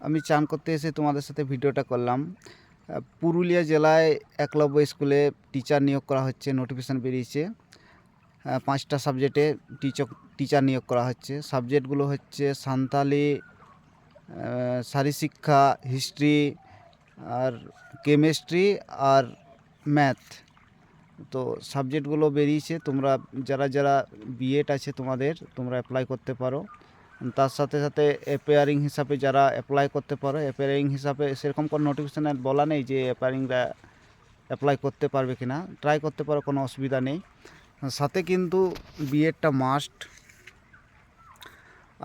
আমি চান করতে এসে তোমাদের সাথে ভিডিওটা করলাম। পুরুলিয়া জেলায় একলব্য স্কুলে টিচার নিয়োগ করা হচ্ছে, নোটিফিকেশান বেরিয়েছে। 5টা সাবজেক্টে টিচার নিয়োগ করা হচ্ছে। সাবজেক্টগুলো হচ্ছে সান্তালি, শারীরশিক্ষা, হিস্ট্রি, আর কেমিস্ট্রি, আর ম্যাথ। তো সাবজেক্টগুলো বেরিয়েছে। তোমরা যারা যারা বিএড আছে তোমরা অ্যাপ্লাই করতে পারো। তার সাথে সাথে অ্যাপিয়ারিং হিসাবে যারা অ্যাপ্লাই করতে পারো। অ্যাপিয়ারিং হিসাবে সেরকম কোনো নোটিফিকেশানে বলা নেই যে অ্যাপিয়ারিংরা অ্যাপ্লাই করতে পারবে কি না, ট্রাই করতে পারো, কোনো অসুবিধা নেই। সাথে কিন্তু বিএডটা মাস্ট।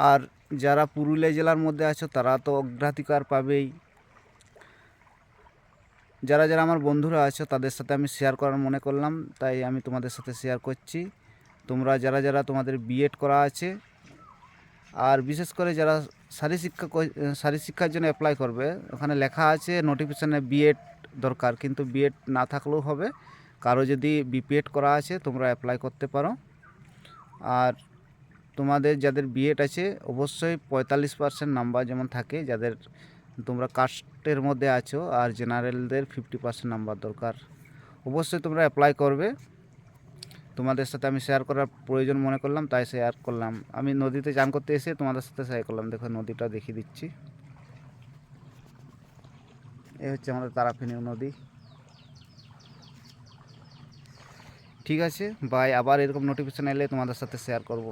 আর যারা পুরুলিয়া জেলার মধ্যে আছো তারা তো অগ্রাধিকার পাবেই। যারা যারা আমার বন্ধুরা আছো তাদের সাথে আমি শেয়ার করার মনে করলাম, তাই আমি তোমাদের সাথে শেয়ার করছি। তোমরা যারা যারা তোমাদের বিএড করা আছে, আর বিশেষ করে যারা শারীরশিক্ষার জন্য অ্যাপ্লাই করবে, ওখানে লেখা আছে নোটিফিকেশানে বিএড দরকার, কিন্তু বিএড না থাকলেও হবে। কারো যদি বিপিএড করা আছে তোমরা অ্যাপ্লাই করতে পারো। আর তোমাদের যাদের বিএড আছে অবশ্যই 45% নাম্বার যেমন থাকে, যাদের তোমরা কাস্টের মধ্যে আছো, আর জেনারেলদের 50% নাম্বার দরকার। অবশ্যই তোমরা অ্যাপ্লাই করবে। তোমাদের সাথে আমি শেয়ার করার প্রয়োজন মনে করলাম, তাই শেয়ার করলাম। আমি নদীতে চান করতে এসে তোমাদের সাথে শেয়ার করলাম। দেখো নদীটা দেখিয়ে দিচ্ছি। এই হচ্ছে আমাদের তারাপীনি নদী। ঠিক আছে, বাই। আবার এরকম নোটিফিকেশান এলে তোমাদের সাথে শেয়ার করব।